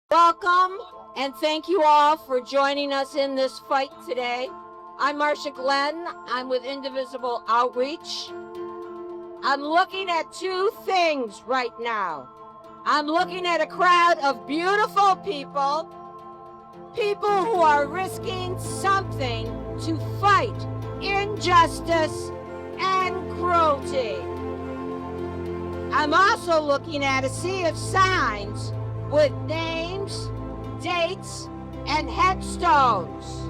Welcome, and thank you all for joining us in this fight today. I'm Marcia Glenn. I'm with Indivisible Outreach. I'm looking at two things right now. I'm looking at a crowd of beautiful people who are risking something to fight injustice and cruelty. I'm also looking at a sea of signs with names, dates, and headstones,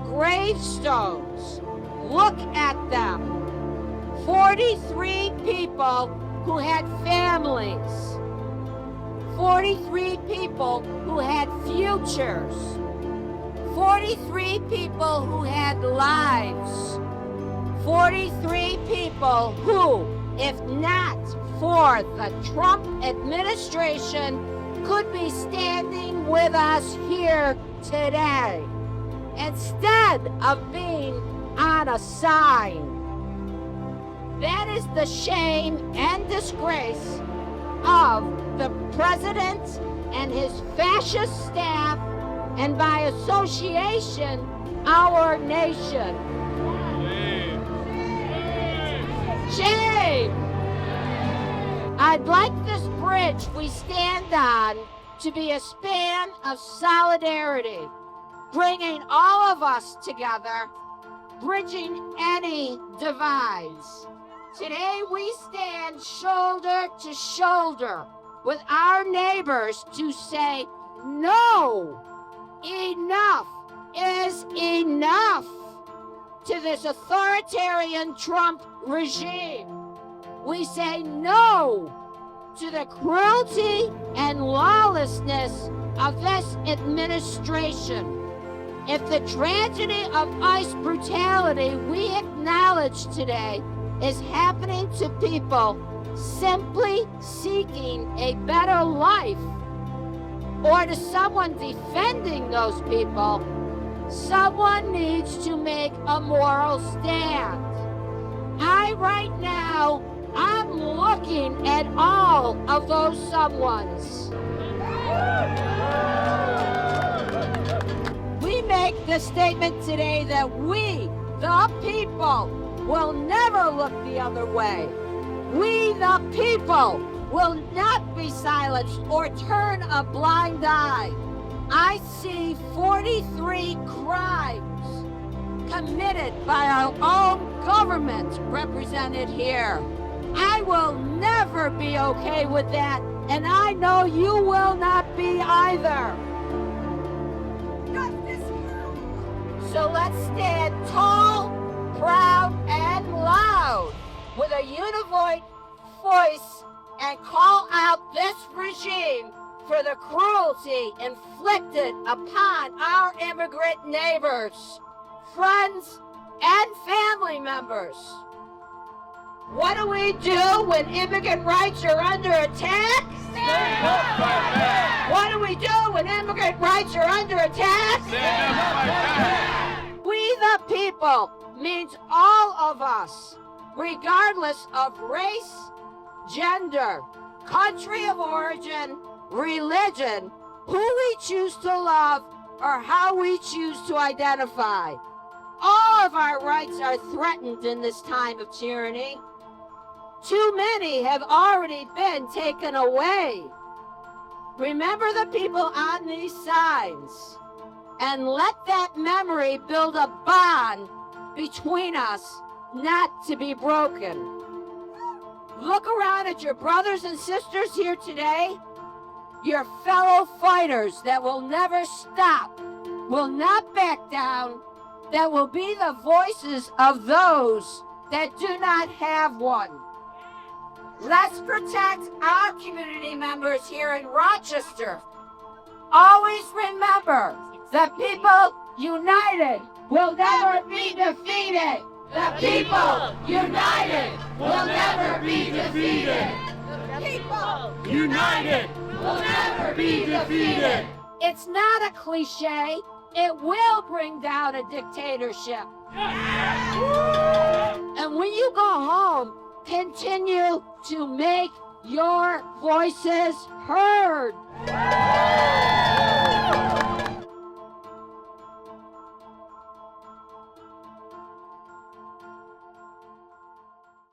gravestones. Look at them. 43 people who had families. 43 people who had futures. 43 people who had lives. 43 people who, if not for the Trump administration, could be standing with us here today instead of being on a sign. That is the shame and disgrace of the president and his fascist staff, and by association, our nation. Shame! I'd like this bridge we stand on to be a span of solidarity, bringing all of us together, bridging any divides. Today we stand shoulder to shoulder with our neighbors to say, no, enough is enough to this authoritarian Trump regime. We say no to the cruelty and lawlessness of this administration. If the tragedy of ICE brutality we acknowledge today is happening to people simply seeking a better life, or to someone defending those people, someone needs to make a moral stand. Right now, I'm looking at all of those someones. We make the statement today that we, the people, will never look the other way. We, the people, will not be silenced or turn a blind eye. I see 43 crimes committed by our own government represented here. I will never be okay with that, and I know you will not be either. So let's stand tall, proud, and loud with a unified voice and call out this regime for the cruelty inflicted upon our immigrant neighbors, friends, and family members. What do we do when immigrant rights are under attack? Stand up, fight back! What do we do when immigrant rights are under attack? Stand up, fight back! We the people means all of us, regardless of race, gender, country of origin, religion, who we choose to love, or how we choose to identify. All of our rights are threatened in this time of tyranny. Too many have already been taken away. Remember the people on these signs, and let that memory build a bond between us, not to be broken. Look around at your brothers and sisters here today, your fellow fighters that will never stop, will not back down, that will be the voices of those that do not have one. Let's protect our community members here in Rochester. Always remember that people united will never be defeated. The people united will never be defeated. The people united will never be defeated. It's not a cliche. It will bring down a dictatorship. And when you go home, continue to make your voices heard.